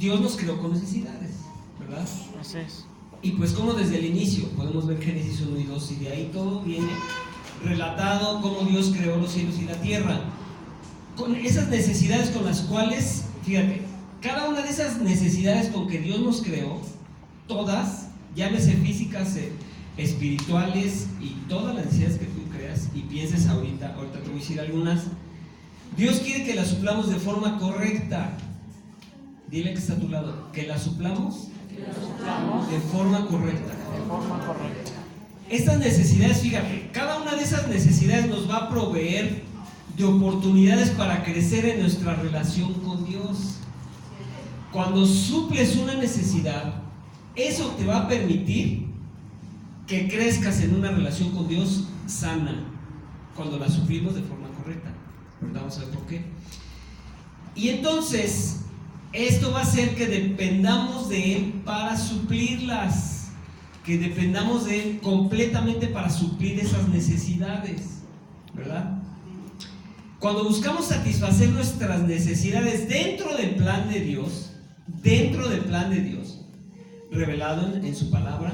Dios nos creó con necesidades, ¿verdad? Así es. Y pues como desde el inicio, podemos ver Génesis 1 y 2, y de ahí todo viene relatado cómo Dios creó los cielos y la tierra. Con esas necesidades con las cuales, fíjate, cada una de esas necesidades con que Dios nos creó, todas, llámese físicas, espirituales y todas las necesidades que tú creas y pienses ahorita te voy a decir algunas. Dios quiere que las suplamos de forma correcta. Dile que está a tu lado, que las suplamos de forma correcta. De forma correcta. Estas necesidades, fíjate, cada una de esas necesidades nos va a proveer de oportunidades para crecer en nuestra relación con Dios. Cuando suples una necesidad, eso te va a permitir que crezcas en una relación con Dios sana, cuando la suplimos de forma correcta. Ahorita vamos a ver por qué. Y entonces, esto va a hacer que dependamos de Él para suplirlas, que dependamos de Él completamente para suplir esas necesidades, ¿verdad? Cuando buscamos satisfacer nuestras necesidades dentro del plan de Dios, revelado en su palabra,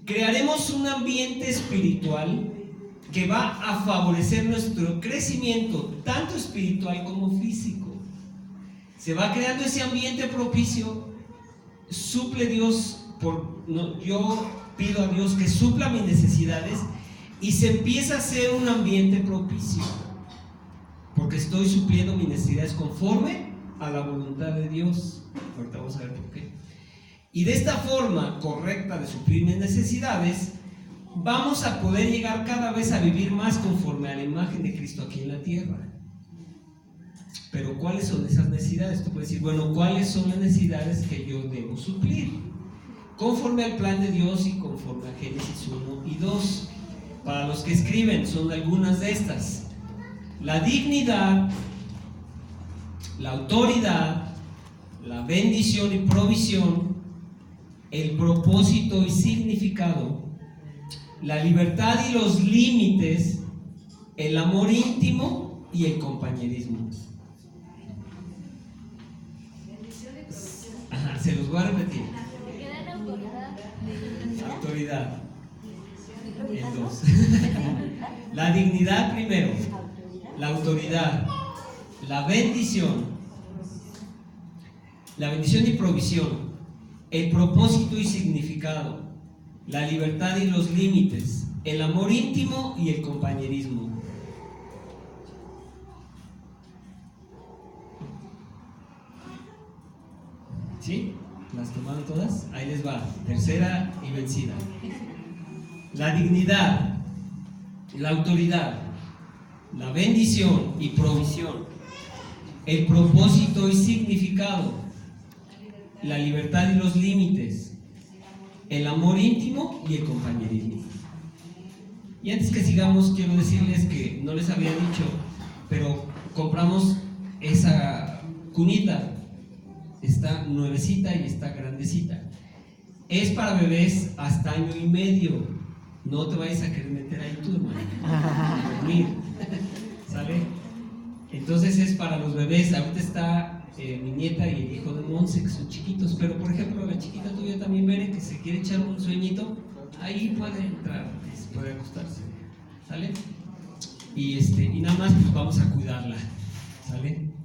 crearemos un ambiente espiritual que va a favorecer nuestro crecimiento, tanto espiritual como físico. Se va creando ese ambiente propicio, suple Dios, yo pido a Dios que supla mis necesidades y se empieza a hacer un ambiente propicio, porque estoy supliendo mis necesidades conforme a la voluntad de Dios. Ahorita vamos a ver por qué. Y de esta forma correcta de suplir mis necesidades, vamos a poder llegar cada vez a vivir más conforme a la imagen de Cristo aquí en la tierra. Pero ¿cuáles son esas necesidades? Tú puedes decir, bueno, ¿cuáles son las necesidades que yo debo suplir? Conforme al plan de Dios y conforme a Génesis 1 y 2. Para los que escriben, son algunas de estas: la dignidad, la autoridad, la bendición y provisión, el propósito y significado, la libertad y los límites, el amor íntimo y el compañerismo. Ajá, se los voy a repetir. Autoridad. El 2. La dignidad primero, la autoridad, la bendición y provisión, el propósito y significado, la libertad y los límites, el amor íntimo y el compañerismo. ¿Sí? ¿Las tomaron todas? Ahí les va, tercera y vencida. La dignidad, la autoridad, la bendición y provisión, el propósito y significado, la libertad y los límites, el amor íntimo y el compañerismo. Y antes que sigamos, quiero decirles que no les había dicho, pero compramos esa cunita. Está nuevecita y está grandecita. Es para bebés hasta año y medio. No te vayas a querer meter ahí tú, hermano, a dormir. ¿Sale? Entonces es para los bebés. Ahorita está mi nieta y el hijo de Monse, que son chiquitos. Pero por ejemplo, la chiquita tuya también, Bere, que se quiere echar un sueñito, ahí puede entrar, puede acostarse. ¿Sale? Y nada más pues vamos a cuidarla. ¿Sale?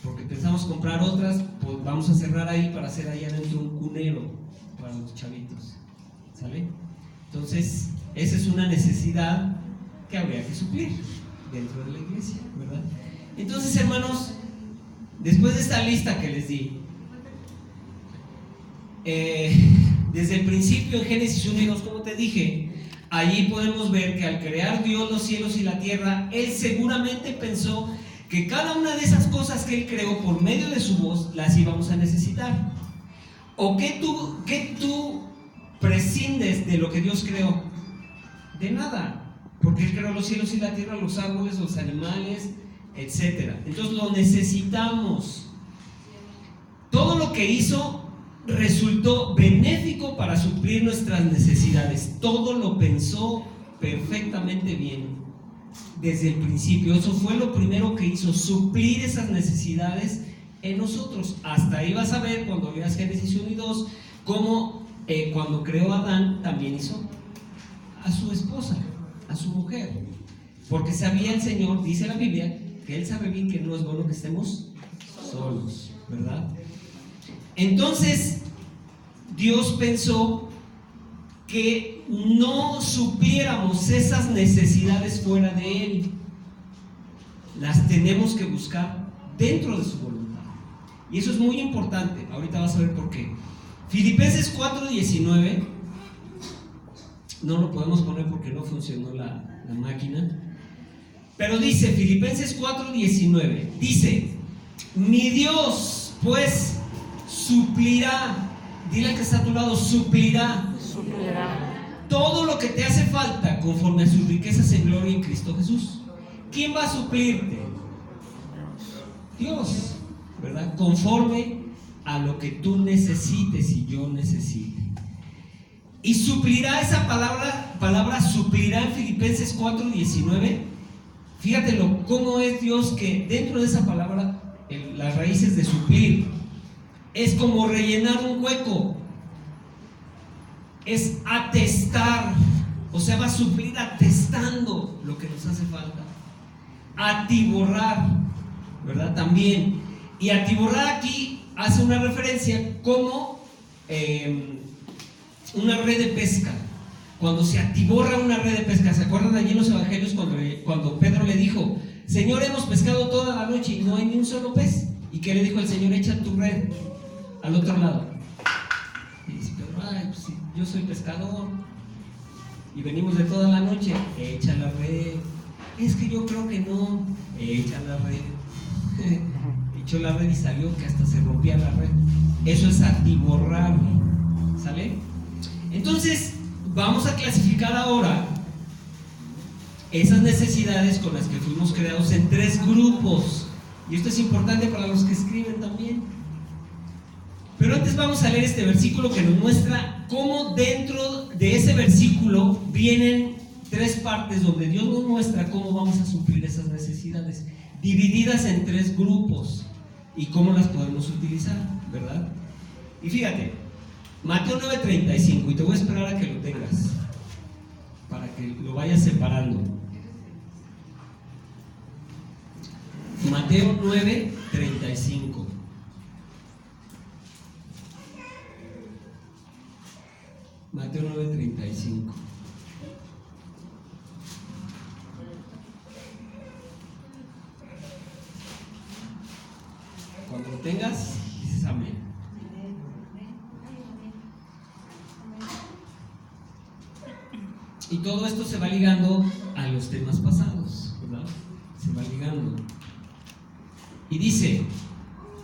Porque pensamos comprar otras, pues vamos a cerrar ahí para hacer ahí adentro un cunero para los chavitos. ¿Sale? Entonces, esa es una necesidad que habría que suplir dentro de la iglesia, ¿verdad? Entonces, hermanos, después de esta lista que les di, desde el principio en Génesis 1 y 2, como te dije, allí podemos ver que al crear Dios los cielos y la tierra, Él seguramente pensó que cada una de esas cosas que Él creó por medio de su voz las íbamos a necesitar. ¿O qué tú prescindes de lo que Dios creó? De nada, porque Él creó los cielos y la tierra, los árboles, los animales, etc. Entonces lo necesitamos. Todo lo que hizo resultó benéfico para suplir nuestras necesidades. Todo lo pensó perfectamente bien desde el principio. Eso fue lo primero que hizo, suplir esas necesidades en nosotros. Hasta ahí vas a ver cuando veas Génesis 1 y 2, cómo cuando creó a Adán también hizo a su esposa, a su mujer, porque sabía el Señor, dice la Biblia, que Él sabe bien que no es bueno que estemos solos, ¿verdad? Entonces Dios pensó que no supiéramos esas necesidades fuera de Él, las tenemos que buscar dentro de su voluntad, y eso es muy importante. Ahorita vas a ver por qué. Filipenses 4:19, no lo podemos poner porque no funcionó la máquina, pero dice Filipenses 4:19, dice: mi Dios pues suplirá, dile al que está a tu lado, suplirá todo lo que te hace falta conforme a sus riquezas en gloria en Cristo Jesús. ¿Quién va a suplirte? Dios, ¿verdad? Conforme a lo que tú necesites y yo necesite. Y suplirá, esa palabra suplirá en Filipenses 4:19. Fíjatelo, cómo es Dios, que dentro de esa palabra, las raíces de suplir, es como rellenar un hueco, es atestar, o sea, va a suplir atestando lo que nos hace falta. Atiborrar, ¿verdad? También. Y atiborrar aquí hace una referencia como una red de pesca. Cuando se atiborra una red de pesca, ¿se acuerdan allí en los evangelios cuando Pedro le dijo: Señor, hemos pescado toda la noche y no hay ni un solo pez? ¿Y qué le dijo el Señor? Echa tu red al otro lado. Y dice Pedro: ay, pues sí, yo soy pescador y venimos de toda la noche. Echa la red. Es que yo creo que no. Echa la red. Echó la red y salió que hasta se rompía la red. Eso es atiborrar, ¿sale? Entonces vamos a clasificar ahora esas necesidades con las que fuimos creados en 3 grupos. Y esto es importante para los que escriben también. Pero antes vamos a leer este versículo que nos muestra cómo dentro de ese versículo vienen 3 partes donde Dios nos muestra cómo vamos a suplir esas necesidades, divididas en 3 grupos, y cómo las podemos utilizar, ¿verdad? Y fíjate, Mateo 9:35, y te voy a esperar a que lo tengas para que lo vayas separando. Mateo 9:35. Mateo 9:35. Cuando lo tengas, dices amén. Y todo esto se va ligando a los temas pasados, ¿verdad? Se va ligando. Y dice: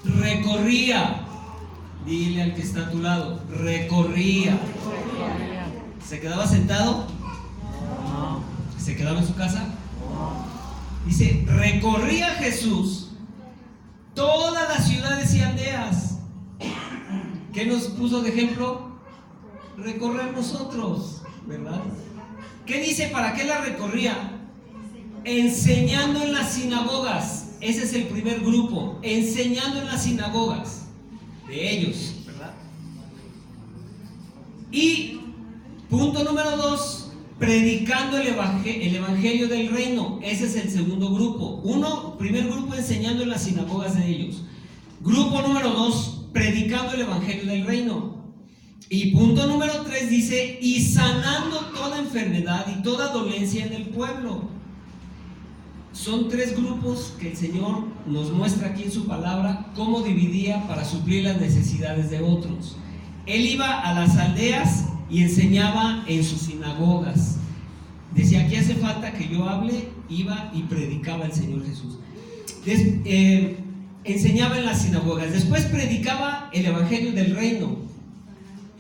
recorría. Dile al que está a tu lado: recorría. ¿Se quedaba sentado? No. ¿Se quedaba en su casa? Dice: recorría Jesús todas las ciudades y aldeas. ¿Qué nos puso de ejemplo? Recorrer nosotros, ¿verdad? ¿Qué dice? ¿Para qué la recorría? Enseñando en las sinagogas. Ese es el primer grupo, enseñando en las sinagogas de ellos, ¿verdad? Y punto número 2, predicando el evangelio del reino. Ese es el segundo grupo. Primer grupo, enseñando en las sinagogas de ellos. Grupo número 2, predicando el evangelio del reino. Y punto número 3 dice: y sanando toda enfermedad y toda dolencia en el pueblo. Son 3 grupos que el Señor nos muestra aquí en su palabra cómo dividía para suplir las necesidades de otros. Él iba a las aldeas y enseñaba en sus sinagogas. Decía: aquí hace falta que yo hable. Iba y predicaba el Señor Jesús. Enseñaba en las sinagogas. Después predicaba el evangelio del reino,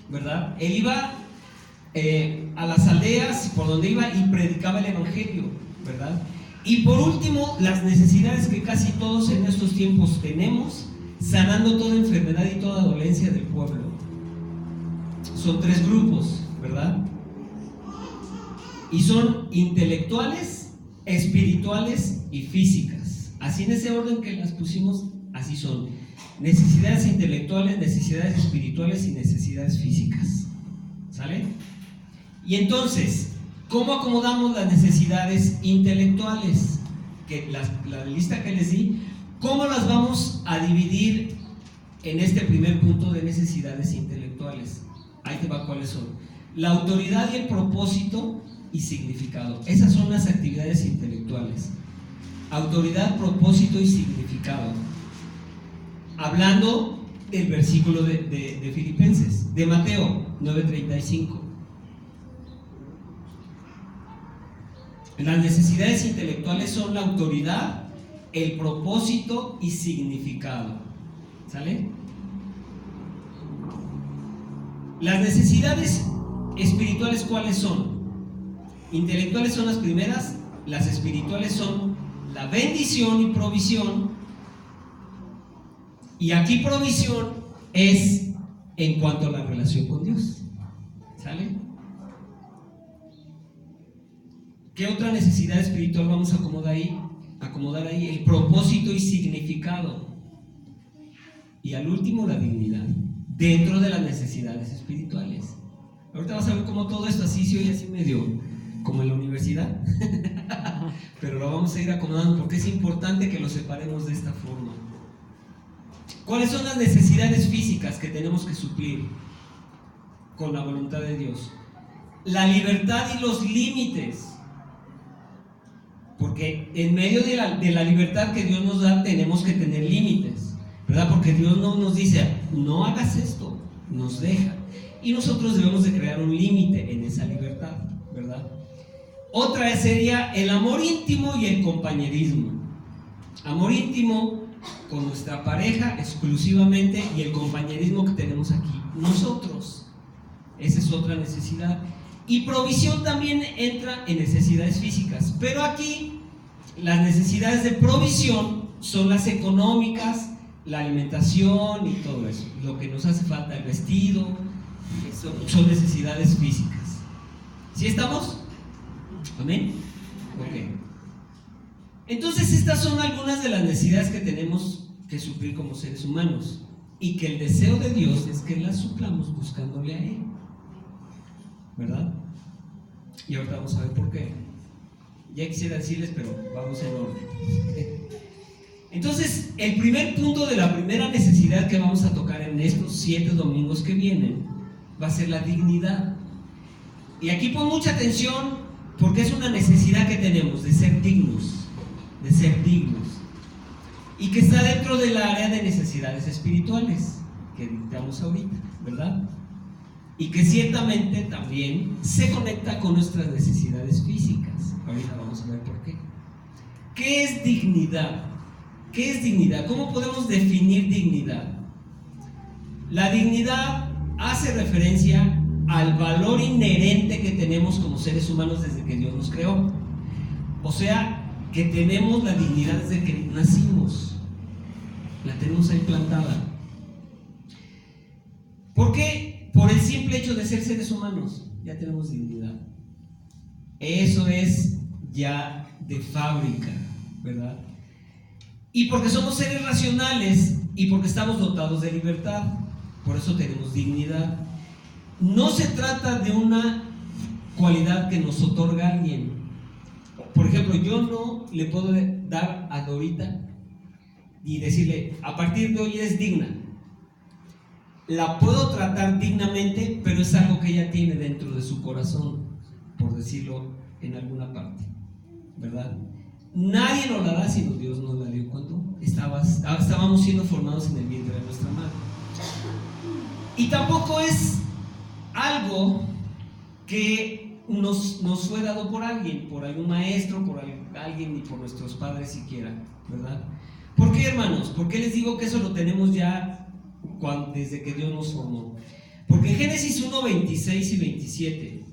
¿verdad? Él iba a las aldeas por donde iba y predicaba el evangelio, ¿verdad? Y por último, las necesidades que casi todos en estos tiempos tenemos, sanando toda enfermedad y toda dolencia del pueblo. Son 3 grupos, ¿verdad? Y son intelectuales, espirituales y físicas. Así, en ese orden que las pusimos, así son. necesidades intelectuales, necesidades espirituales y necesidades físicas. ¿Sale? Y entonces, ¿cómo acomodamos las necesidades intelectuales? Que la lista que les di, ¿cómo las vamos a dividir en este primer punto de necesidades intelectuales? Ahí te va cuáles son. La autoridad y el propósito y significado. Esas son las actividades intelectuales. Autoridad, propósito y significado. Hablando del versículo de Filipenses, de Mateo 9:35. Las necesidades intelectuales son la autoridad, el propósito y significado. ¿Sale? Las necesidades espirituales, ¿cuáles son? Intelectuales son las primeras, las espirituales son la bendición y provisión. Y aquí provisión es en cuanto a la relación con Dios. ¿Sale? ¿Qué otra necesidad espiritual vamos a acomodar ahí? El propósito y significado. Y al último, la dignidad, dentro de las necesidades espirituales. Ahorita vas a ver cómo todo esto así se oye así medio como en la universidad. Pero lo vamos a ir acomodando porque es importante que lo separemos de esta forma. ¿Cuáles son las necesidades físicas que tenemos que suplir con la voluntad de Dios? La libertad y los límites. Porque en medio de la libertad que Dios nos da tenemos que tener límites, ¿verdad? Porque Dios no nos dice, no hagas esto, nos deja. Y nosotros debemos de crear un límite en esa libertad, ¿verdad? Otra sería el amor íntimo y el compañerismo. Amor íntimo con nuestra pareja exclusivamente y el compañerismo que tenemos aquí nosotros. Esa es otra necesidad. Y provisión también entra en necesidades físicas, pero aquí las necesidades de provisión son las económicas, la alimentación y todo eso, lo que nos hace falta, el vestido, eso son necesidades físicas. ¿Sí estamos? ¿Amén? Ok. Entonces estas son algunas de las necesidades que tenemos que suplir como seres humanos y que el deseo de Dios es que las suplamos buscándole a Él, ¿verdad? Y ahorita vamos a ver por qué. Ya quisiera decirles, pero vamos en orden. Entonces, el primer punto de la primera necesidad que vamos a tocar en estos 7 domingos que vienen va a ser la dignidad. Y aquí pon mucha atención porque es una necesidad que tenemos de ser dignos, y que está dentro del área de necesidades espirituales que dictamos ahorita, ¿verdad? Y que ciertamente también se conecta con nuestras necesidades físicas. Ahorita vamos a ver por qué. ¿Qué es dignidad? ¿Qué es dignidad? ¿Cómo podemos definir dignidad? La dignidad hace referencia al valor inherente que tenemos como seres humanos desde que Dios nos creó. O sea, que tenemos la dignidad desde que nacimos. La tenemos ahí plantada. ¿Por qué? Por el simple hecho de ser seres humanos, ya tenemos dignidad. Eso es ya de fábrica, ¿verdad? Y porque somos seres racionales y porque estamos dotados de libertad, por eso tenemos dignidad. No se trata de una cualidad que nos otorga alguien. Por ejemplo, yo no le puedo dar a Dorita y decirle, a partir de hoy eres digna. La puedo tratar dignamente, pero es algo que ella tiene dentro de su corazón, por decirlo en alguna parte, ¿verdad? Nadie nos la da sino Dios nos la dio cuando estábamos siendo formados en el vientre de nuestra madre. Y tampoco es algo que nos fue dado por alguien, por algún maestro, por alguien, ni por nuestros padres siquiera, ¿verdad? ¿Por qué, hermanos? ¿Por qué les digo que eso lo tenemos ya desde que Dios nos formó? Porque en Génesis 1, 26 y 27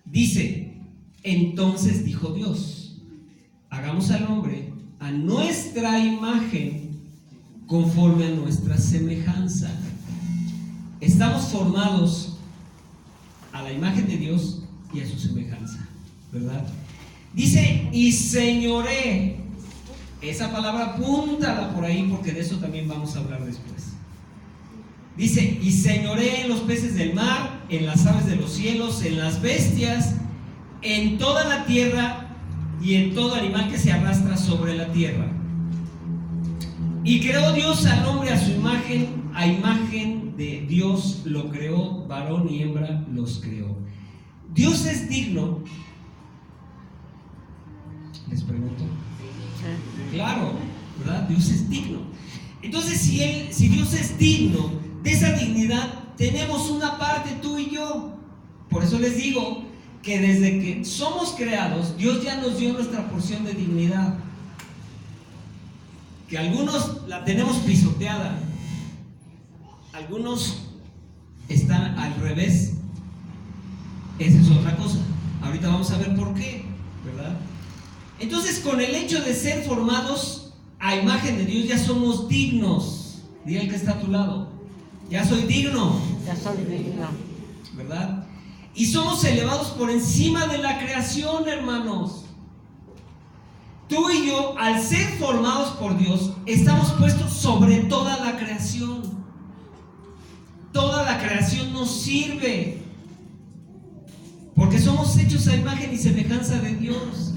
dice, entonces dijo Dios, hagamos al hombre a nuestra imagen conforme a nuestra semejanza. Estamos formados a la imagen de Dios y a su semejanza, ¿verdad? Dice, y señoré Esa palabra apúntala por ahí porque de eso también vamos a hablar después. Dice, y señoré en los peces del mar, en las aves de los cielos, en las bestias, en toda la tierra y en todo animal que se arrastra sobre la tierra. Y creó Dios al hombre a su imagen, a imagen de Dios lo creó, varón y hembra los creó. Dios es digno. Les pregunto. Claro, ¿verdad? Dios es digno. Entonces, si Dios es digno, de esa dignidad tenemos una parte tú y yo. Por eso les digo que desde que somos creados, Dios ya nos dio nuestra porción de dignidad. Que algunos la tenemos pisoteada, algunos están al revés. Esa es otra cosa. Ahorita vamos a ver por qué, ¿verdad? Entonces, con el hecho de ser formados a imagen de Dios, ya somos dignos. Dile al que está a tu lado, ya soy digno. Ya soy digno. ¿Verdad? Y somos elevados por encima de la creación, hermanos. Tú y yo, al ser formados por Dios, estamos puestos sobre toda la creación. Toda la creación nos sirve, porque somos hechos a imagen y semejanza de Dios.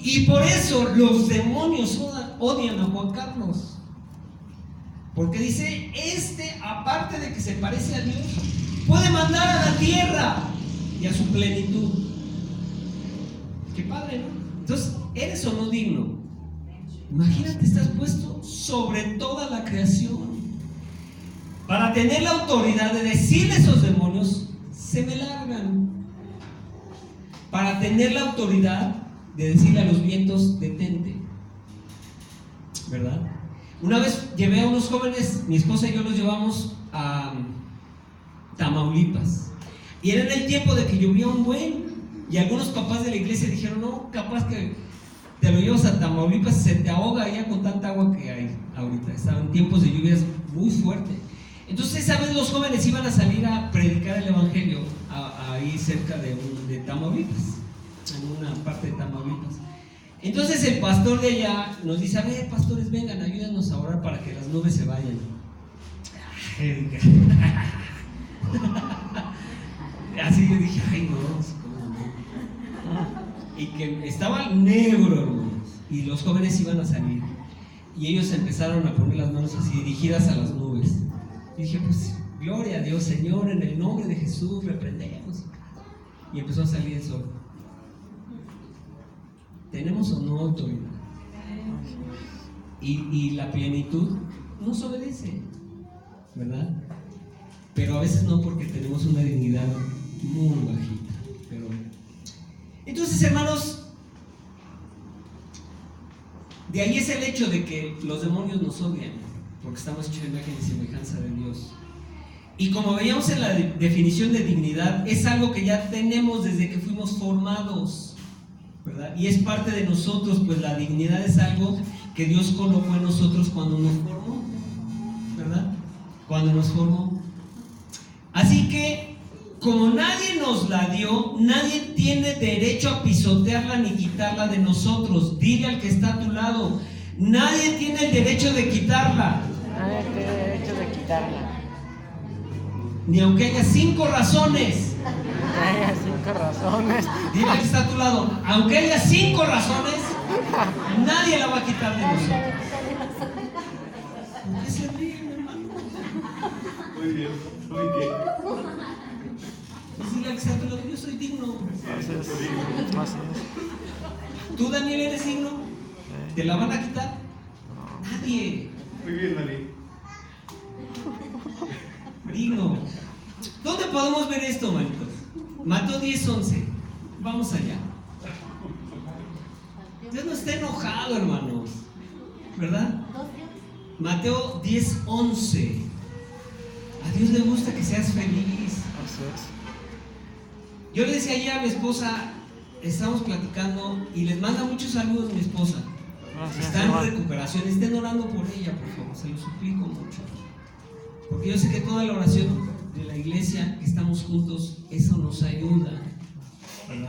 Y por eso los demonios odian a Juan Carlos, porque dice, aparte de que se parece a Dios, puede mandar a la tierra y a su plenitud. Qué padre, ¿no? Entonces, ¿eres o no digno? Imagínate, estás puesto sobre toda la creación para tener la autoridad de decirle a esos demonios, se me largan. Para tener la autoridad de decirle a los vientos, detente. ¿Verdad? Una vez llevé a unos jóvenes, mi esposa y yo los llevamos a Tamaulipas. Y era en el tiempo de que llovía un buen. Y algunos papás de la iglesia dijeron, no, capaz que te lo llevas a Tamaulipas, se te ahoga ya con tanta agua que hay ahorita. Estaban tiempos de lluvias muy fuertes. Entonces esa vez los jóvenes iban a salir a predicar el evangelio ahí cerca de Tamaulipas, en una parte de Tamaulipas. Entonces el pastor de allá nos dice, a ver, pastores, vengan, ayúdanos a orar para que las nubes se vayan. Así yo dije, ay no, ¿cómo no? Y que estaba negro, hermanos, y los jóvenes iban a salir. Y ellos empezaron a poner las manos así, dirigidas a las nubes. Y dije, pues, gloria a Dios, Señor, en el nombre de Jesús, reprendemos. Y empezó a salir el sol. ¿Tenemos o no autoridad? Y la plenitud nos obedece, ¿verdad? Pero a veces no, porque tenemos una dignidad muy bajita. Pero entonces, hermanos, de ahí es el hecho de que los demonios nos odian, porque estamos hechos de imagen y semejanza de Dios. Y como veíamos en la definición de dignidad, es algo que ya tenemos desde que fuimos formados, ¿verdad? Y es parte de nosotros, pues la dignidad es algo que Dios colocó en nosotros cuando nos formó, ¿verdad? Cuando nos formó. Así que, como nadie nos la dio, nadie tiene derecho a pisotearla ni quitarla de nosotros. Dile al que está a tu lado, nadie tiene el derecho de quitarla. Nadie tiene derecho de quitarla. Ni aunque haya 5 razones. Hay 5 razones. Dile al que está a tu lado, aunque haya 5 razones, nadie la va a quitar de nosotros. ¿Por qué se ríen, hermano? Muy bien, muy bien. Pues dile al que está a tu lado, yo soy digno. Así es. ¿Tú, Daniel, eres digno? ¿Te la van a quitar? Nadie. Muy bien, Dani. Digno. ¿Dónde podemos ver esto, manitos? Mateo 10:11. Vamos allá. Dios no está enojado, hermanos, ¿verdad? Mateo 10:11. A Dios le gusta que seas feliz. Así es. Yo le decía ayer a mi esposa, estamos platicando y les manda muchos saludos mi esposa. Gracias, Está en hermano. recuperación, estén orando por ella, por favor, se lo suplico mucho. Porque yo sé que toda la oración de la iglesia, que estamos juntos, eso nos ayuda, ¿verdad?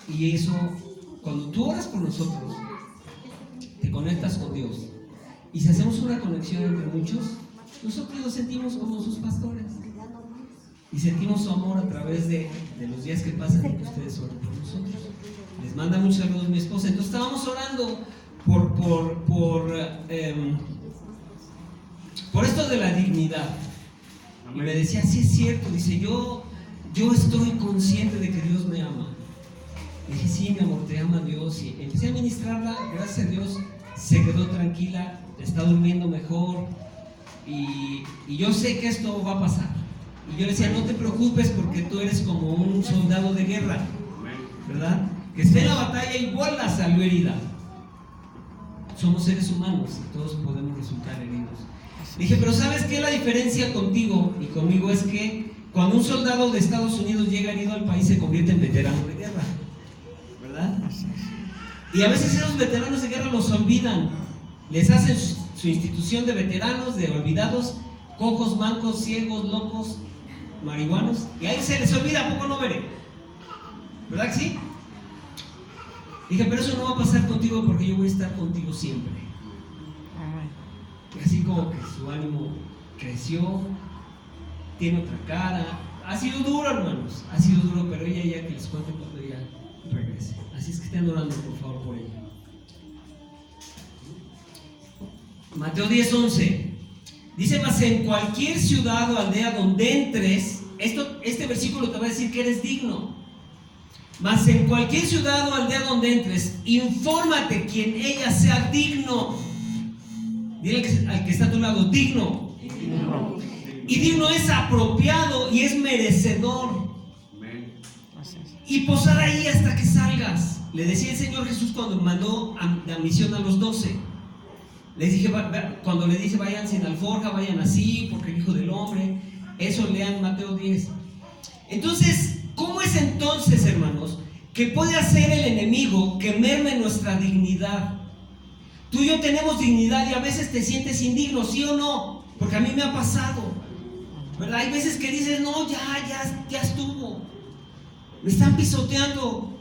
Y eso, cuando tú oras por nosotros, te te conectas con Dios. Y si hacemos una conexión entre muchos, nosotros nos sentimos como sus pastores. Y sentimos su amor a través de los días que pasan y que ustedes oran por nosotros. Les manda muchos saludos mi esposa. Entonces estábamos orando por esto de la dignidad. Y me decía, sí es cierto, dice, yo estoy consciente de que Dios me ama. Le dije, sí, mi amor, te ama Dios. Y empecé a ministrarla, gracias a Dios, se quedó tranquila, está durmiendo mejor. Y yo sé que esto va a pasar. Y yo le decía, no te preocupes porque tú eres como un soldado de guerra, ¿verdad? Que esté en la batalla y igual salió herida. Somos seres humanos y todos podemos resultar heridos. Dije, pero ¿sabes qué? La diferencia contigo y conmigo es que cuando un soldado de Estados Unidos llega herido al país se convierte en veterano de guerra, ¿verdad? Y a veces esos veteranos de guerra los olvidan. Les hacen su institución de veteranos, de olvidados, cojos, mancos, ciegos, locos, marihuanos, y ahí se les olvida, ¿a poco no veré? ¿Verdad que sí? Dije, pero eso no va a pasar contigo porque yo voy a estar contigo siempre. Y así como que su ánimo creció, tiene otra cara. Ha sido duro, hermanos, ha sido duro, pero ella ya que les cuente cuando ella regrese. Así es que estén orando por favor por ella. Mateo 10:11 dice, mas en cualquier ciudad o aldea donde entres, este versículo te va a decir que eres digno. Mas en cualquier ciudad o aldea donde entres, infórmate quien ella sea digno. Dile al que está a tu lado, digno. Y digno es apropiado y es merecedor. Y posar ahí hasta que salgas. Le decía el Señor Jesús cuando mandó la misión a los 12. Les dije, cuando le dice vayan sin alforja, vayan así, porque el Hijo del Hombre. Eso lean Mateo 10. Entonces, ¿cómo es entonces, hermanos, que puede hacer el enemigo que merme nuestra dignidad? Tú y yo tenemos dignidad y a veces te sientes indigno, ¿sí o no? Porque a mí me ha pasado, ¿verdad? Hay veces que dices, no, ya estuvo. Me están pisoteando.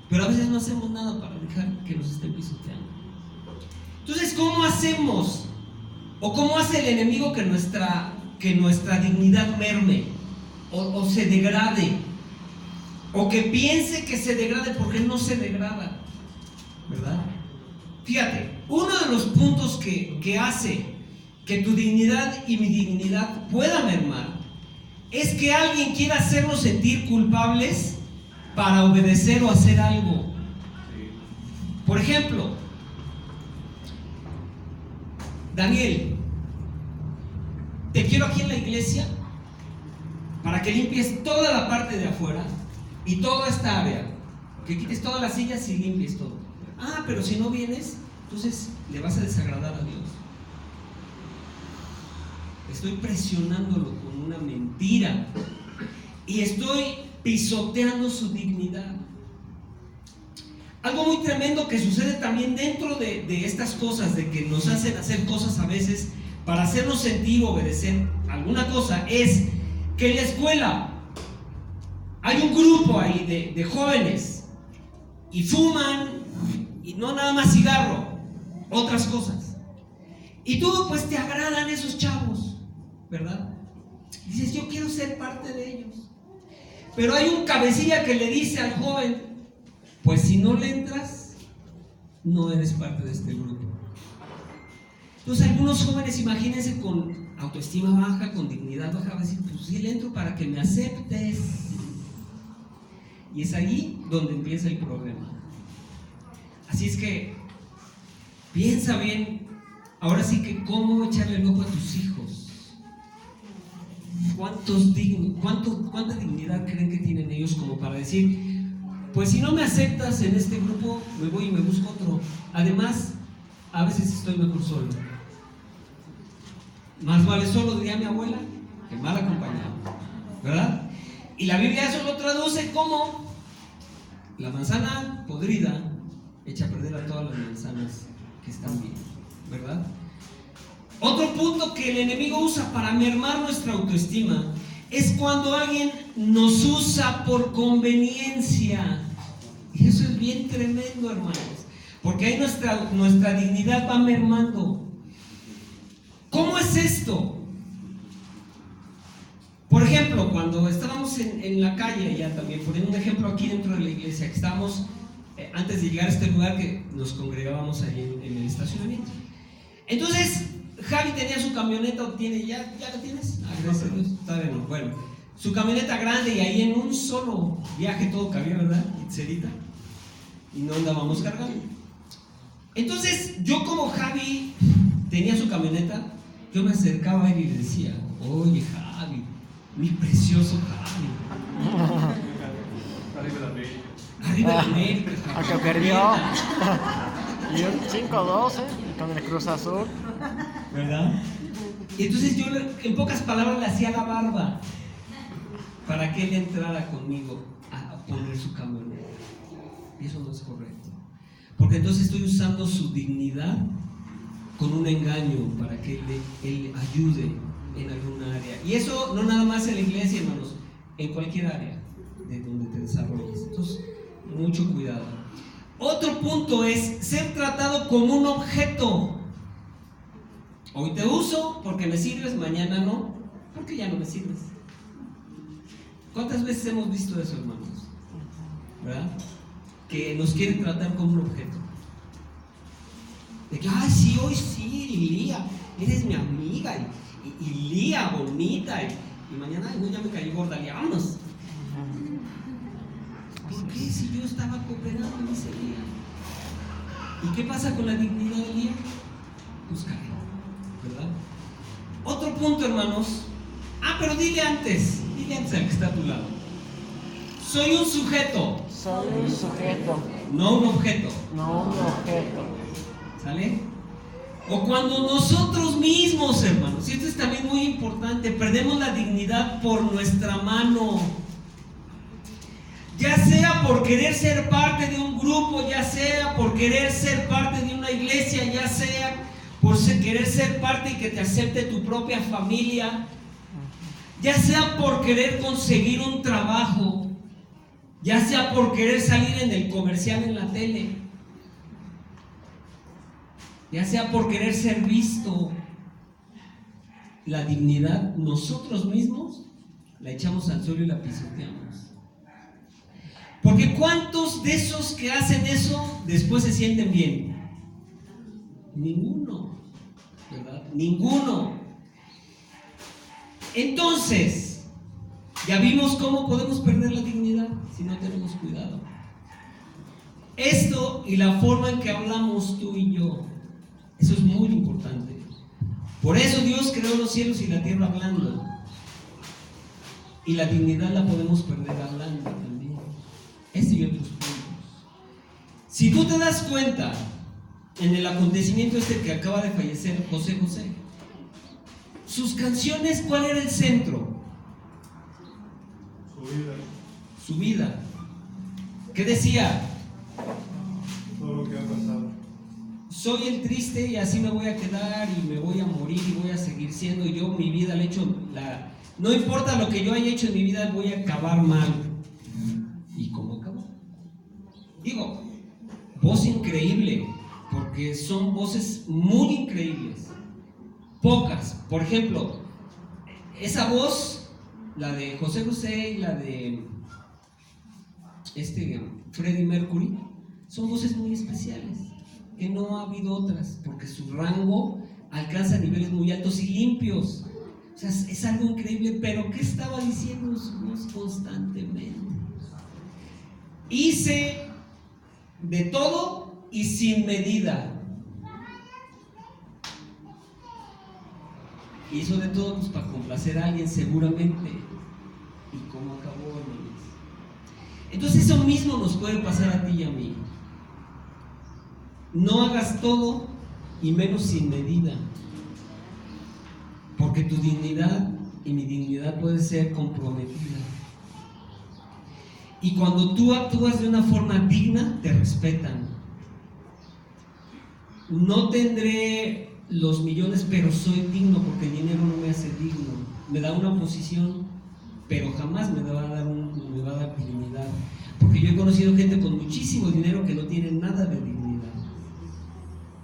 Pero a veces no hacemos nada para dejar que nos estén pisoteando. Entonces, ¿cómo hacemos? ¿O cómo hace el enemigo que nuestra dignidad merme? O se degrade. O que piense que se degrade porque no se degrada, ¿verdad? Fíjate, uno de los puntos que hace que tu dignidad y mi dignidad pueda mermar es que alguien quiera hacernos sentir culpables para obedecer o hacer algo. Por ejemplo, Daniel, te quiero aquí en la iglesia para que limpies toda la parte de afuera y toda esta área, que quites todas las sillas y limpies todo. Ah, pero si no vienes, entonces le vas a desagradar a Dios. Estoy presionándolo con una mentira y estoy pisoteando su dignidad. Algo muy tremendo que sucede también dentro de estas cosas, de que nos hacen hacer cosas a veces para hacernos sentir o obedecer alguna cosa, es que en la escuela hay un grupo ahí de jóvenes y fuman, y no nada más cigarro, otras cosas. Y tú pues te agradan esos chavos, ¿verdad? Dices, yo quiero ser parte de ellos. Pero hay un cabecilla que le dice al joven, pues si no le entras, no eres parte de este grupo. Entonces algunos jóvenes, imagínense, con autoestima baja, con dignidad baja, van a decir, pues sí le entro para que me aceptes. Y es ahí donde empieza el problema. Así es que piensa bien, ahora sí que cómo echarle el ojo a tus hijos. ¿Cuánta dignidad creen que tienen ellos como para decir, pues si no me aceptas en este grupo, me voy y me busco otro? Además, a veces estoy mejor solo. Más vale solo, diría mi abuela, que mal acompañado, ¿verdad? Y la Biblia eso lo traduce como la manzana podrida echa a perder a todas las manzanas que están bien, ¿verdad? Otro punto que el enemigo usa para mermar nuestra autoestima es cuando alguien nos usa por conveniencia. Y eso es bien tremendo, hermanos. Porque ahí nuestra dignidad va mermando. ¿Cómo es esto? Por ejemplo, cuando estábamos en la calle, ya también poniendo un ejemplo aquí dentro de la iglesia, que estábamos antes de llegar a este lugar que nos congregábamos ahí en el estacionamiento. Entonces, Javi tenía su camioneta, o tiene, ¿ya la tienes? Ah, gracias a Dios, todavía no. Bueno, su camioneta grande y ahí en un solo viaje todo cabía, ¿verdad? Itzerita. Y no andábamos cargando. Entonces, yo como Javi tenía su camioneta, yo me acercaba a él y le decía, oye Javi, mi precioso Javi. Arriba la ley. Arriba la América, Javi. Aunque perdió. Y un 5-12 con el Cruz Azul. ¿Verdad? Y entonces yo en pocas palabras le hacía la barba para que él entrara conmigo a poner su camioneta. Y eso no es correcto. Porque entonces estoy usando su dignidad con un engaño para que él ayude en alguna área. Y eso no nada más en la iglesia, hermanos, en cualquier área de donde te desarrolles. Entonces, mucho cuidado. Otro punto es ser tratado como un objeto. Hoy te uso porque me sirves, mañana no, porque ya no me sirves. ¿Cuántas veces hemos visto eso, hermanos? ¿Verdad? Que nos quieren tratar como un objeto. De que, ay, sí, hoy sí, Lía, eres mi amiga, y Lía, bonita, y mañana, ay, no, ya me caí gorda, Lía, vámonos. ¿Por qué? Si yo estaba cooperando en ese día. ¿Y qué pasa con la dignidad de Lía? Pues cae, ¿verdad? Otro punto, hermanos. Pero dile antes al que está a tu lado. Soy un sujeto. Soy un sujeto, No un objeto. no un objeto. ¿Sale? O cuando nosotros mismos, hermanos, y esto es también muy importante, perdemos la dignidad por nuestra mano. Ya sea por querer ser parte de un grupo, ya sea por querer ser parte de una iglesia, ya sea por querer ser parte y que te acepte tu propia familia, ya sea por querer conseguir un trabajo, ya sea por querer salir en el comercial en la tele, ya sea por querer ser visto. La dignidad nosotros mismos la echamos al suelo y la pisoteamos. Porque ¿cuántos de esos que hacen eso después se sienten bien? Ninguno, ¿verdad? Ninguno. Entonces, ya vimos cómo podemos perder la dignidad si no tenemos cuidado. Esto y la forma en que hablamos tú y yo, eso es muy importante. Por eso Dios creó los cielos y la tierra hablando. Y la dignidad la podemos perder hablando también. Este y otros puntos. Si tú te das cuenta en el acontecimiento este que acaba de fallecer José José, sus canciones, ¿cuál era el centro? Su vida. Su vida. ¿Qué decía? Todo lo que ha pasado. Soy el triste y así me voy a quedar y me voy a morir y voy a seguir siendo yo, mi vida le he hecho no importa lo que yo haya hecho en mi vida, voy a acabar mal. ¿Y cómo acabó? Digo, voz increíble, porque son voces muy increíbles. Pocas. Por ejemplo, esa voz, la de José José y la de Freddie Mercury, son voces muy especiales, que no ha habido otras, porque su rango alcanza niveles muy altos y limpios. O sea, es algo increíble, pero ¿qué estaba diciendo su voz constantemente? Hice de todo y sin medida. Hizo de todo pues, para complacer a alguien seguramente. ¿Y cómo acabó, hermanos? Entonces eso mismo nos puede pasar a ti y a mí. No hagas todo y menos sin medida, porque tu dignidad y mi dignidad puede ser comprometida. Y cuando tú actúas de una forma digna, te respetan. No tendré los millones, pero soy digno, porque el dinero no me hace digno. Me da una posición, pero jamás me va a dar dignidad. Porque yo he conocido gente con muchísimo dinero que no tiene nada de dignidad.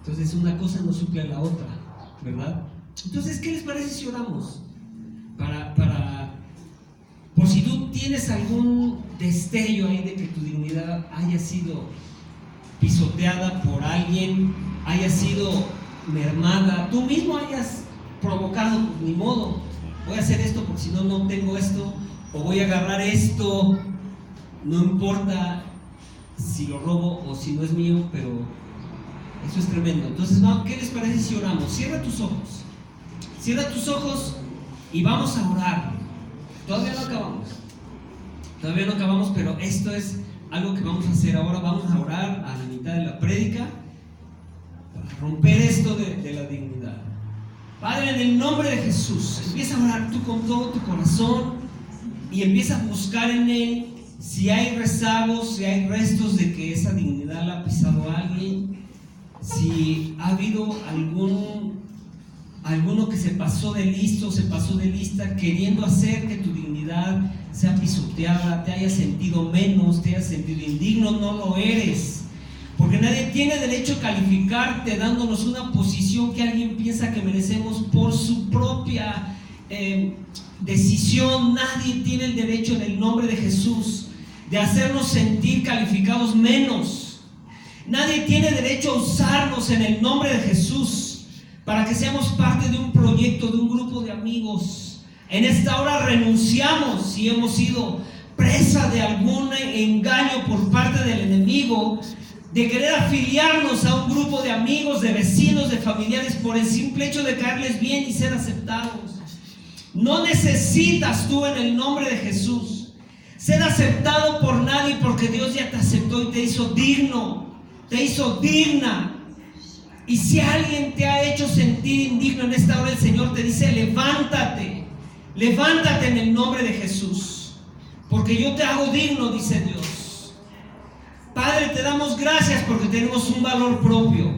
Entonces una cosa no suple a la otra, ¿verdad? Entonces, ¿qué les parece si oramos? Por si tú tienes algún destello ahí de que tu dignidad haya sido pisoteada por alguien, haya sido mermada, tú mismo hayas provocado, pues, ni modo, voy a hacer esto porque si no, no tengo esto, o voy a agarrar esto, no importa si lo robo o si no es mío, pero eso es tremendo. Entonces, no, ¿qué les parece si oramos? Cierra tus ojos y vamos a orar. Todavía no acabamos, pero esto es algo que vamos a hacer ahora. Vamos a orar a la mitad de la prédica para romper esto de la dignidad. Padre, en el nombre de Jesús, empieza a orar tú con todo tu corazón y empieza a buscar en Él si hay rezagos, si hay restos de que esa dignidad la ha pisado a alguien, si ha habido alguno que se pasó de lista queriendo hacer que tu dignidad sea pisoteada, te hayas sentido menos, te hayas sentido indigno. No lo eres, porque nadie tiene derecho a calificarte dándonos una posición que alguien piensa que merecemos por su propia decisión. Nadie tiene el derecho, en el nombre de Jesús, de hacernos sentir calificados menos. Nadie tiene derecho a usarnos en el nombre de Jesús para que seamos parte de un proyecto, de un grupo de amigos. En esta hora renunciamos si hemos sido presa de algún engaño por parte del enemigo, de querer afiliarnos a un grupo de amigos, de vecinos, de familiares, por el simple hecho de caerles bien y ser aceptados. No necesitas tú, en el nombre de Jesús, ser aceptado por nadie, porque Dios ya te aceptó y te hizo digno, te hizo digna. Y si alguien te ha hecho sentir indigno en esta hora, el Señor te dice: levántate en el nombre de Jesús, porque yo te hago digno, dice Dios. Padre, te damos gracias porque tenemos un valor propio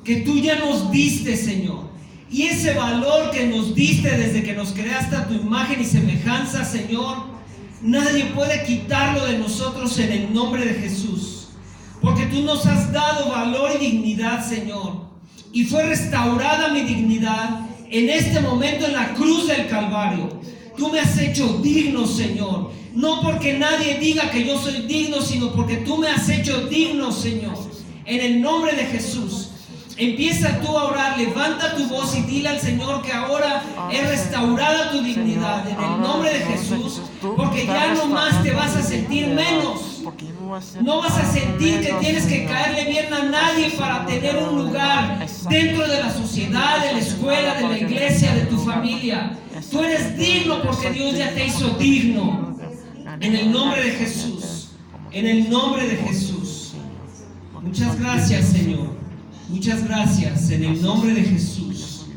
que tú ya nos diste, Señor. Y ese valor que nos diste desde que nos creaste a tu imagen y semejanza, Señor, nadie puede quitarlo de nosotros en el nombre de Jesús. Porque tú nos has dado valor y dignidad, Señor. Y fue restaurada mi dignidad en este momento en la cruz del Calvario. Tú me has hecho digno, Señor. No porque nadie diga que yo soy digno, sino porque tú me has hecho digno, Señor. En el nombre de Jesús. Empieza tú a orar, levanta tu voz y dile al Señor que ahora es restaurada tu dignidad en el nombre de Jesús, porque ya no más te vas a sentir menos. No vas a sentir que tienes que caerle bien a nadie para tener un lugar dentro de la sociedad, de la escuela, de la iglesia, de tu familia. Tú eres digno porque Dios ya te hizo digno. En el nombre de Jesús. En el nombre de Jesús. Muchas gracias, Señor. Muchas gracias. En el nombre de Jesús.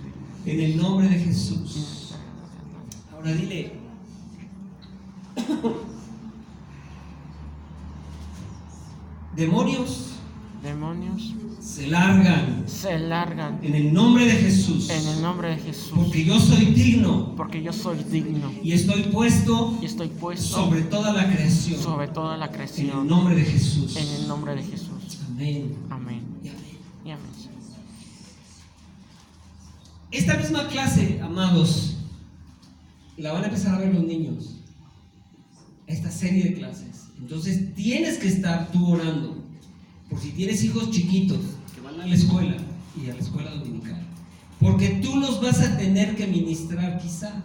En el nombre de Jesús. Ahora dile: demonios se largan en el nombre de Jesús, porque yo soy digno y estoy puesto sobre toda la creación, en el nombre de Jesús. Amén. Y amén. Esta misma clase, amados, la van a empezar a ver los niños, esta serie de clases. Entonces tienes que estar tú orando por si tienes hijos chiquitos que van a la escuela y a la escuela dominical, porque tú los vas a tener que ministrar, quizá,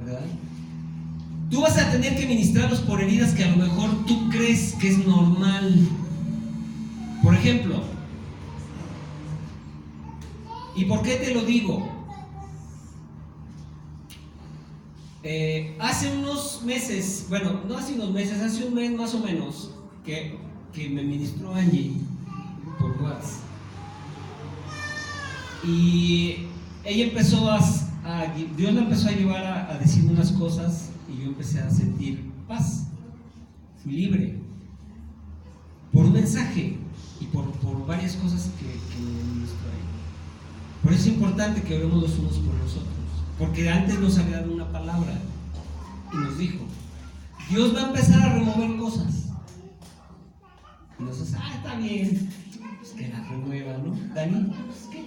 ¿verdad? Tú vas a tener que ministrarlos por heridas que a lo mejor tú crees que es normal. Por ejemplo, ¿y por qué te lo digo? Hace unos meses, bueno, no hace unos meses, hace un mes más o menos, que me ministró Angie por WhatsApp. Y ella empezó Dios la empezó a llevar a decirme unas cosas y yo empecé a sentir paz. Fui libre por un mensaje y por varias cosas que me ministró ella. Por eso es importante que oremos los unos por los otros, porque antes nos había dado una palabra y nos dijo: Dios va a empezar a remover cosas. Y nosotros: está bien, que la renueva, ¿no? Dani, pues, ¿qué?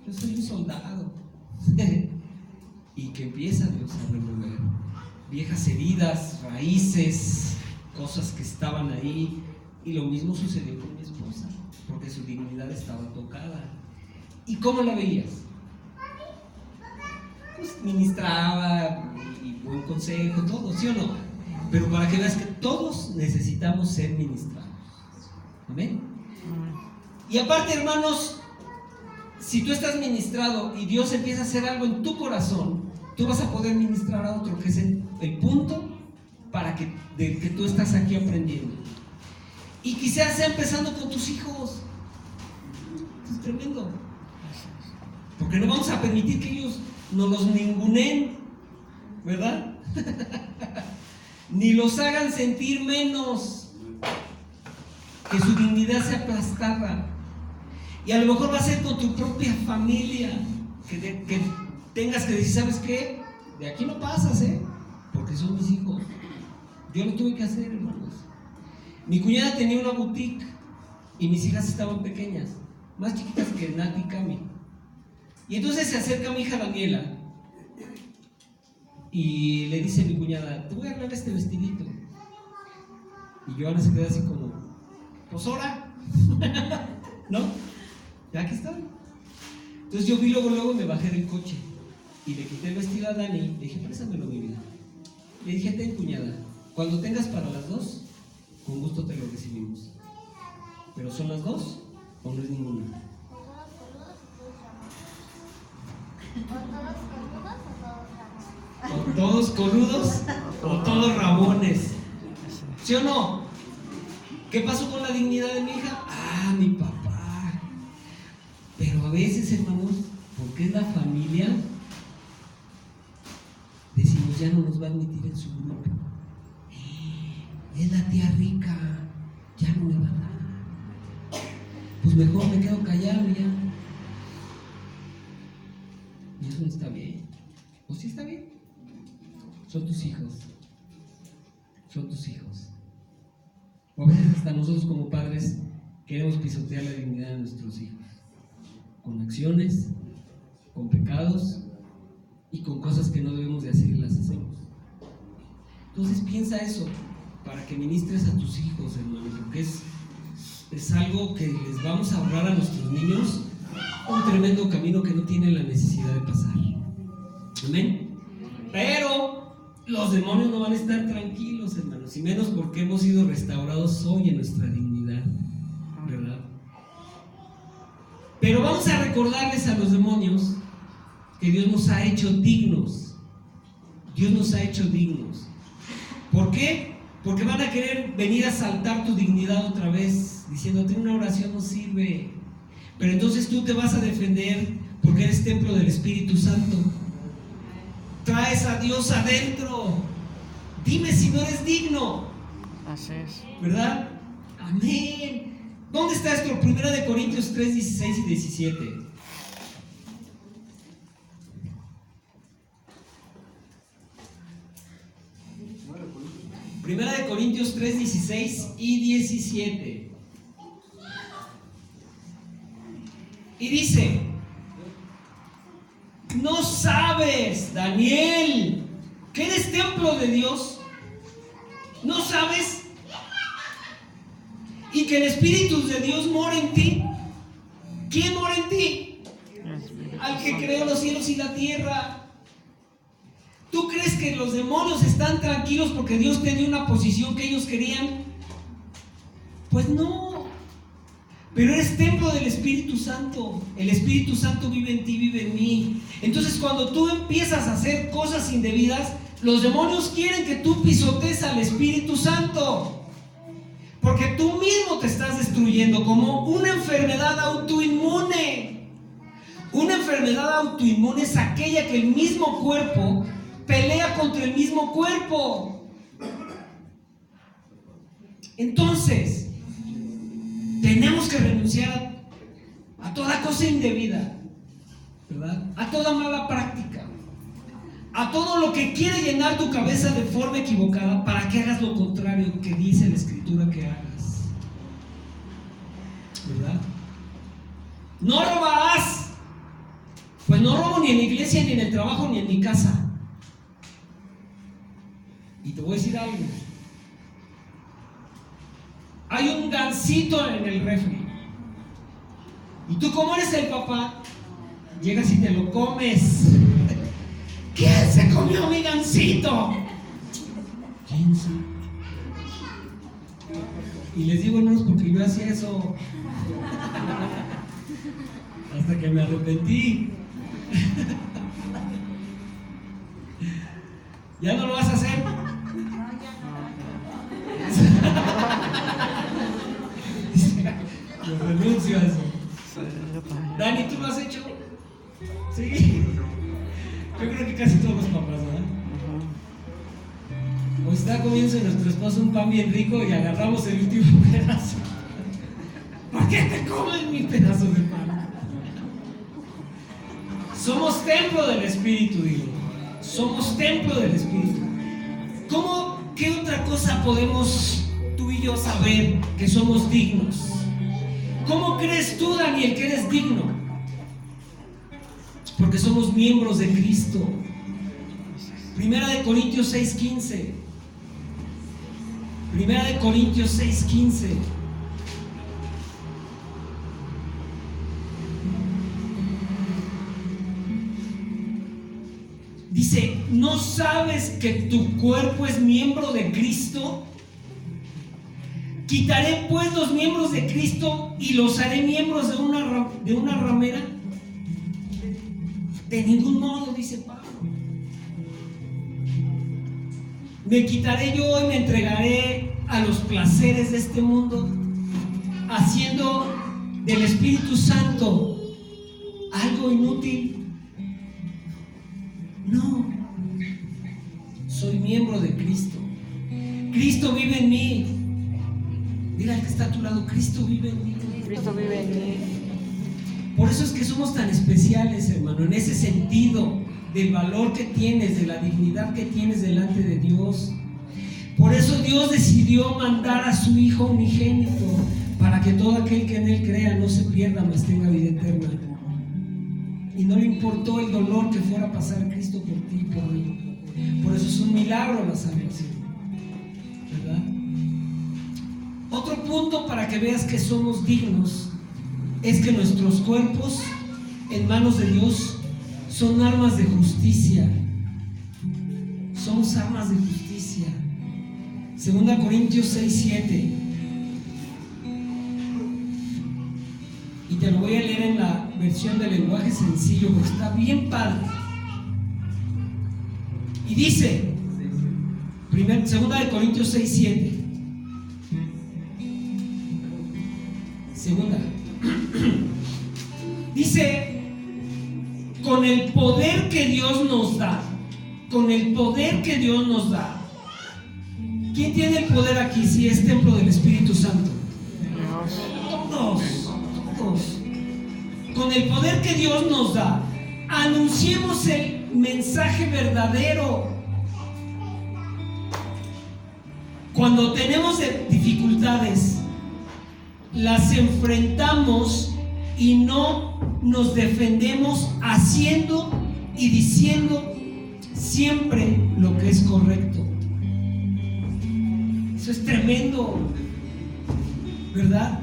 Yo soy un soldado. Y que empieza Dios a remover viejas heridas, raíces, cosas que estaban ahí. Y lo mismo sucedió con mi esposa, porque su dignidad estaba tocada. ¿Y cómo la veías? Pues ministraba y buen consejo, todo, ¿sí o no? Pero para que veas que todos necesitamos ser ministrados. ¿Amén? Y aparte, hermanos, si tú estás ministrado y Dios empieza a hacer algo en tu corazón, tú vas a poder ministrar a otro, que es el punto para que tú estás aquí aprendiendo. Y quizás sea empezando con tus hijos. Es tremendo. Porque no vamos a permitir que ellos nos los ninguneen, ¿verdad? Ni los hagan sentir menos, que su dignidad sea aplastada. Y a lo mejor va a ser con tu propia familia, que tengas que decir, ¿sabes qué? De aquí no pasas, porque son mis hijos. Yo lo tuve que hacer, hermanos. Mi cuñada tenía una boutique y mis hijas estaban pequeñas, más chiquitas que Nati y Cami. Y entonces se acerca mi hija Daniela y le dice a mi cuñada, te voy a arreglar este vestidito. Y Joana se queda así como, pues ahora, ¿no? Ya aquí está. Entonces yo vi luego me bajé del coche y le quité el vestido a Dani. Le dije, préstamelo, mi vida. Le dije, ten, cuñada, cuando tengas para las dos, con gusto te lo recibimos. ¿Pero son las dos o no es ninguna? ¿O todos coludos o todos rabones? ¿Sí o no? ¿Qué pasó con la dignidad de mi hija? Ah, mi papá. Pero a veces, hermanos, porque es la familia, decimos, ya no nos va a admitir en su grupo. Es la tía rica, ya no me va a dar. Pues mejor me quedo callado ya. Y eso no está bien. ¿O sí está bien? Son tus hijos. Son tus hijos. O a veces hasta nosotros como padres queremos pisotear la dignidad de nuestros hijos. Con acciones, con pecados y con cosas que no debemos de hacer y las hacemos. Entonces piensa eso para que ministres a tus hijos, hermano, porque es algo que les vamos a ahorrar a nuestros niños un tremendo camino que no tienen la necesidad de pasar. Amén. Pero los demonios no van a estar tranquilos, hermanos, y menos porque hemos sido restaurados hoy en nuestra dignidad, ¿verdad? Pero vamos a recordarles a los demonios que Dios nos ha hecho dignos. Dios nos ha hecho dignos. ¿Por qué? Porque van a querer venir a asaltar tu dignidad otra vez, diciéndote una oración no sirve. Pero entonces tú te vas a defender porque eres templo del Espíritu Santo. Traes a Dios adentro. Dime si no eres digno. Así es. ¿Verdad? Amén. ¿Dónde está esto? 1 Corintios 3, 16 y 17. Primera de Corintios 3, 16 y 17. Y dice, ¿no sabes, Daniel, que eres templo de Dios? ¿No sabes? Y que el Espíritu de Dios mora en ti. ¿Quién mora en ti? Al que creó los cielos y la tierra. ¿Tú crees que los demonios están tranquilos porque Dios tenía una posición que ellos querían? Pues no. Pero eres templo del Espíritu Santo. El Espíritu Santo vive en ti, vive en mí. Entonces cuando tú empiezas a hacer cosas indebidas, los demonios quieren que tú pisotees al Espíritu Santo. Porque tú mismo te estás destruyendo, como una enfermedad autoinmune. Una enfermedad autoinmune es aquella que el mismo cuerpo pelea contra el mismo cuerpo. Entonces, tenemos que renunciar a toda cosa indebida, ¿verdad? A toda mala práctica, a todo lo que quiere llenar tu cabeza de forma equivocada para que hagas lo contrario que dice la Escritura que hagas. ¿verdad? No robarás. Pues no robo ni en la iglesia, ni en el trabajo, ni en mi casa. Y te voy a decir algo. Hay un gansito en el refri. Y tú, como eres el papá, llegas y te lo comes. ¿Quién se comió mi gansito? ¿Quién sabe? Y les digo, hermanos, porque yo hacía eso hasta que me arrepentí. ¿Ya no lo vas a hacer? Yo renuncio a eso. Dani, ¿tú lo has hecho? Sí. Yo creo que casi todos los papás, ¿verdad? O está comiendo nuestro esposo un pan bien rico y agarramos el último pedazo. ¿Por qué te comen mis pedazos de pan? Somos templo del Espíritu, digo. Somos templo del Espíritu. ¿Cómo, qué otra cosa podemos tú y yo saber que somos dignos? ¿Cómo crees tú, Daniel, que eres digno? Porque somos miembros de Cristo. Primera de Corintios 6:15. Primera de Corintios 6:15. Dice, ¿no sabes que tu cuerpo es miembro de Cristo? ¿Quitaré pues los miembros de Cristo y los haré miembros de una ramera? De ningún modo, dice Pablo. Me quitaré yo y me entregaré a los placeres de este mundo, haciendo del Espíritu Santo algo inútil. No, soy miembro de Cristo. Cristo vive en mí. Mira al que está a tu lado, Cristo vive en mí. Cristo vive en mí. Por eso es que somos tan especiales, hermano, en ese sentido del valor que tienes, de la dignidad que tienes delante de Dios. Por eso Dios decidió mandar a su Hijo unigénito, para que todo aquel que en Él crea no se pierda, mas tenga vida eterna. Y no le importó el dolor que fuera a pasar Cristo por ti y por mí. Por eso es un milagro la salvación, ¿verdad? Otro punto para que veas que somos dignos es que nuestros cuerpos en manos de Dios son armas de justicia. Somos armas de justicia. 2 Corintios 6:7. Y te lo voy a leer en la versión del lenguaje sencillo, porque está bien padre. Y dice, 2 Corintios 6:7. Segunda. Dice, con el poder que Dios nos da, con el poder que Dios nos da. ¿Quién tiene el poder aquí si es templo del Espíritu Santo? Todos. Con el poder que Dios nos da, anunciemos el mensaje verdadero. Cuando tenemos dificultades, las enfrentamos y no nos defendemos haciendo y diciendo siempre lo que es correcto. Eso es tremendo, ¿verdad?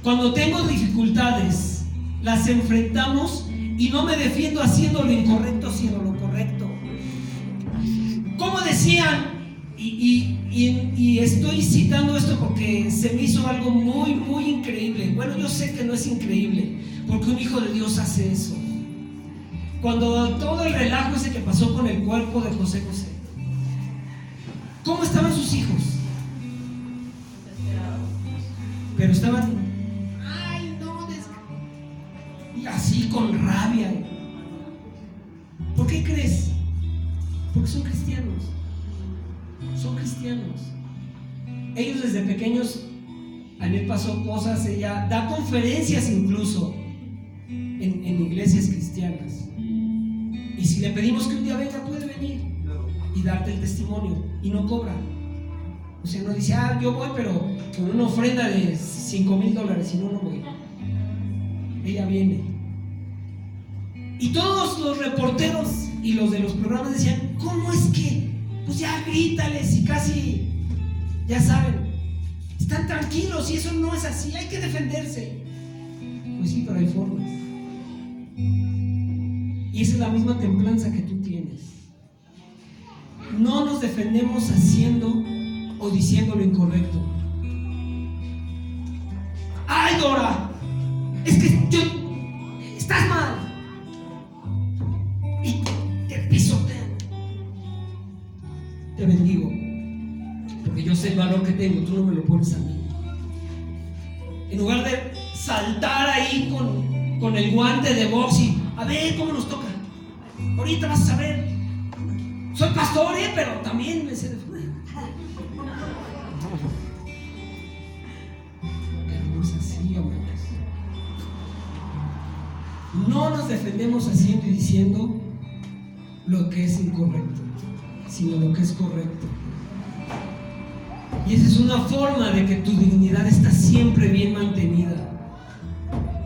Cuando tengo dificultades, las enfrentamos y no me defiendo haciendo lo incorrecto, sino lo correcto. ¿Cómo decían? Y estoy citando esto porque se me hizo algo muy, muy increíble. Bueno, yo sé que no es increíble, porque un hijo de Dios hace eso. Cuando todo el relajo ese que pasó con el cuerpo de José José, ¿cómo estaban sus hijos? Pero estaban, ay, no, y así con rabia. ¿Por qué crees? Porque son cristianos. Son cristianos. Ellos desde pequeños, a mí pasó cosas, ella da conferencias incluso en iglesias cristianas. Y si le pedimos que un día venga, puede venir y darte el testimonio y no cobra. O sea, no dice, yo voy, pero con una ofrenda de $5,000, si no, no voy. Ella viene. Y todos los reporteros y los de los programas decían, ¿cómo es que? Pues ya grítales y casi, ya saben, están tranquilos y eso no es así, hay que defenderse. Pues sí, pero hay formas. Y esa es la misma templanza que tú tienes. No nos defendemos haciendo o diciendo lo incorrecto. ¡Ay, Dora! Es que estás mal. Y te pisotean. Te bendigo, porque yo sé el valor que tengo, tú no me lo pones a mí. En lugar de saltar ahí con el guante de box y a ver cómo nos toca. Ahorita vas a saber. Soy pastor, pero también me sé defender. Pero no es así, amigos. No nos defendemos haciendo y diciendo lo que es incorrecto, sino lo que es correcto. Y esa es una forma de que tu dignidad está siempre bien mantenida.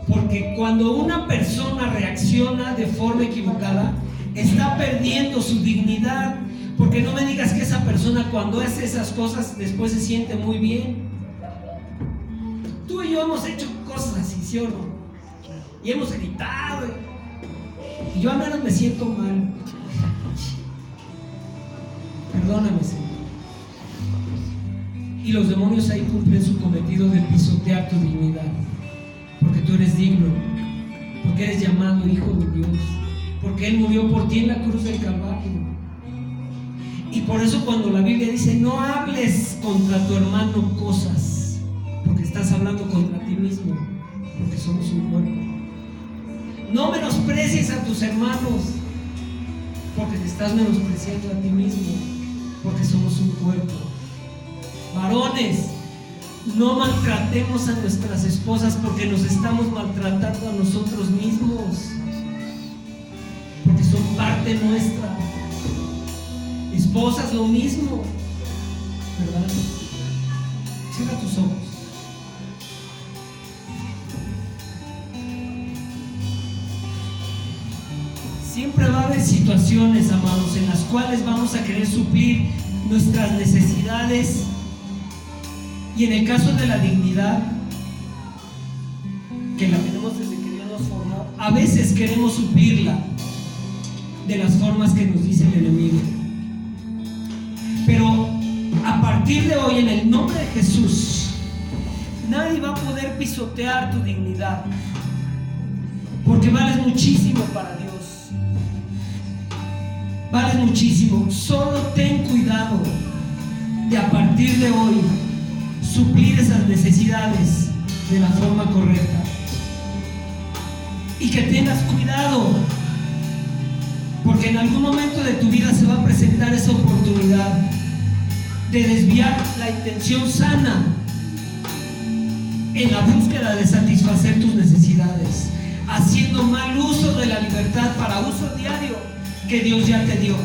Porque cuando una persona reacciona de forma equivocada, está perdiendo su dignidad. Porque no me digas que esa persona cuando hace esas cosas después se siente muy bien. Tú y yo hemos hecho cosas así, ¿sí o no? Y hemos gritado. Y yo al menos me siento mal. Perdóname, Señor. Y los demonios ahí cumplen su cometido de pisotear tu dignidad. Porque tú eres digno. Porque eres llamado hijo de Dios. Porque Él murió por ti en la cruz del Calvario. Y por eso cuando la Biblia dice no hables contra tu hermano cosas, porque estás hablando contra ti mismo, porque somos un cuerpo. No menosprecies a tus hermanos, porque te estás menospreciando a ti mismo, porque somos un cuerpo. Varones, no maltratemos a nuestras esposas porque nos estamos maltratando a nosotros mismos, porque son parte nuestra. Esposas, lo mismo, ¿verdad? Cierra tus ojos. Siempre va a haber situaciones, amados, en las cuales vamos a querer suplir nuestras necesidades. Y en el caso de la dignidad, que la tenemos desde que Dios nos formó, a veces queremos suplirla de las formas que nos dice el enemigo. Pero a partir de hoy, en el nombre de Jesús, nadie va a poder pisotear tu dignidad, porque vales muchísimo para Dios. Vales muchísimo. Solo ten cuidado de a partir de hoy suplir esas necesidades de la forma correcta. Y que tengas cuidado, porque en algún momento de tu vida se va a presentar esa oportunidad de desviar la intención sana en la búsqueda de satisfacer tus necesidades, haciendo mal uso de la libertad para uso diario que Dios ya te dio.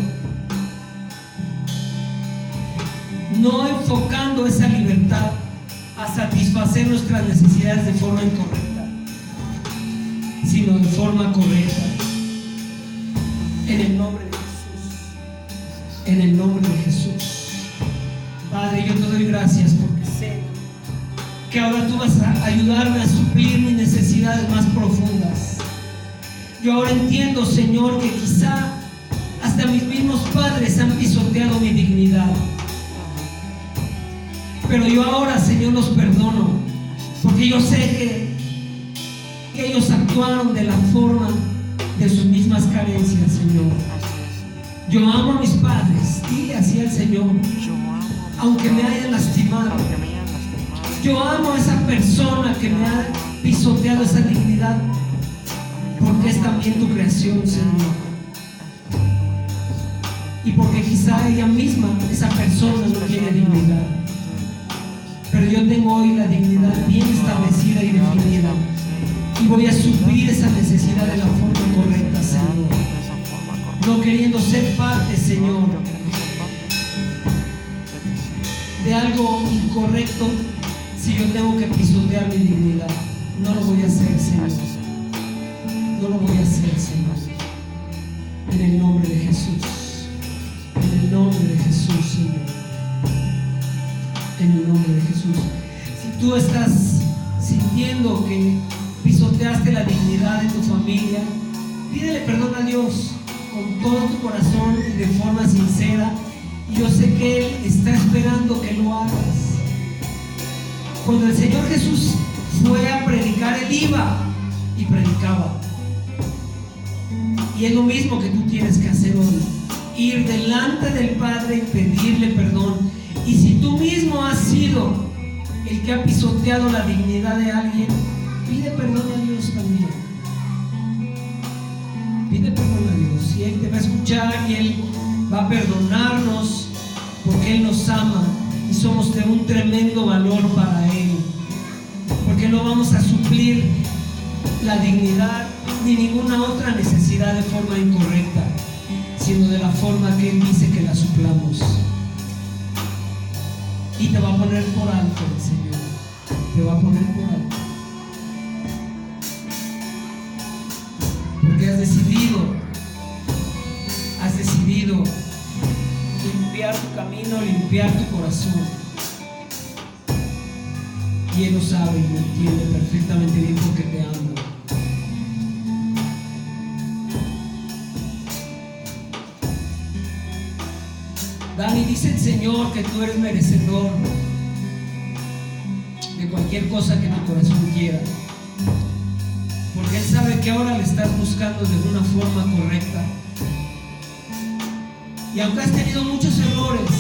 No enfocando esa libertad a satisfacer nuestras necesidades de forma incorrecta, sino de forma correcta. En el nombre de Jesús. En el nombre de Jesús. Padre, yo te doy gracias porque sé que ahora tú vas a ayudarme a suplir mis necesidades más profundas. Yo ahora entiendo, Señor, que quizá hasta mis mismos padres han pisoteado mi dignidad. Pero yo ahora, Señor, los perdono, porque yo sé que ellos actuaron de la forma de sus mismas carencias, Señor. Yo amo a mis padres, dile así al Señor, aunque me hayan lastimado. Yo amo a esa persona que me ha pisoteado esa dignidad, porque es también tu creación, Señor. Y porque quizá ella misma, esa persona, no tiene dignidad. Pero yo tengo hoy la dignidad bien establecida y definida. Y voy a suplir esa necesidad de la forma correcta, Señor. No queriendo ser parte, Señor, de algo incorrecto si yo tengo que pisotear mi dignidad? No lo voy a hacer, Señor. No lo voy a hacer, Señor. En el nombre de Jesús. En el nombre de Jesús, Señor. En el nombre de Jesús. Si tú estás sintiendo que pisoteaste la dignidad de tu familia, pídele perdón a Dios con todo tu corazón y de forma sincera. Y yo sé que Él está esperando que lo hagas. Cuando el Señor Jesús fue a predicar, Él iba y predicaba. Y es lo mismo que tú tienes que hacer hoy: ir delante del Padre y pedirle perdón. Y si tú mismo has sido el que ha pisoteado la dignidad de alguien, pide perdón a Dios también. Pide perdón a Dios y Él te va a escuchar y Él va a perdonarnos, porque Él nos ama y somos de un tremendo valor para Él, porque no vamos a suplir la dignidad ni ninguna otra necesidad de forma incorrecta, sino de la forma que Él dice que la suplamos. Y te va a poner por alto el Señor, te va a poner por alto, porque has decidido limpiar tu camino, limpiar tu corazón. Y Él lo sabe y lo entiende perfectamente bien, porque te ama. Dani, dice el Señor que tú eres merecedor de cualquier cosa que tu corazón quiera, porque Él sabe que ahora le estás buscando de una forma correcta. Y aunque has tenido muchos errores,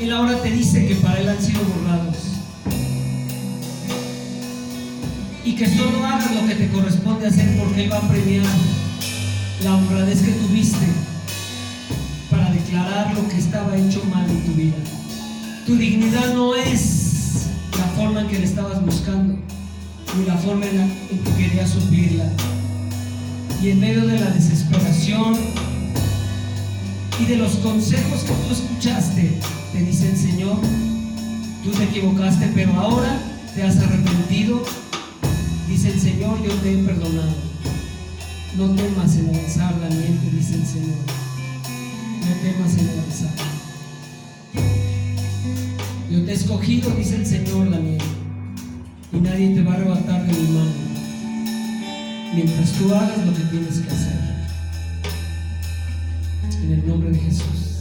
Él ahora te dice que para Él han sido borrados, y que solo hagas lo que te corresponde hacer, porque Él va a premiar la honradez que tuviste para declarar lo que estaba hecho mal en tu vida. Tu dignidad no es la forma en que le estabas buscando, ni la forma en que querías suplirla. Y en medio de la desesperación y de los consejos que tú escuchaste, te dice el Señor: tú te equivocaste, pero ahora te has arrepentido. Dice el Señor: yo te he perdonado. No temas en avanzar, Daniel, te dice el Señor. No temas en avanzar. Yo te he escogido, dice el Señor, Daniel, y nadie te va a arrebatar de mi mano mientras tú hagas lo que tienes que hacer. En el nombre de Jesús.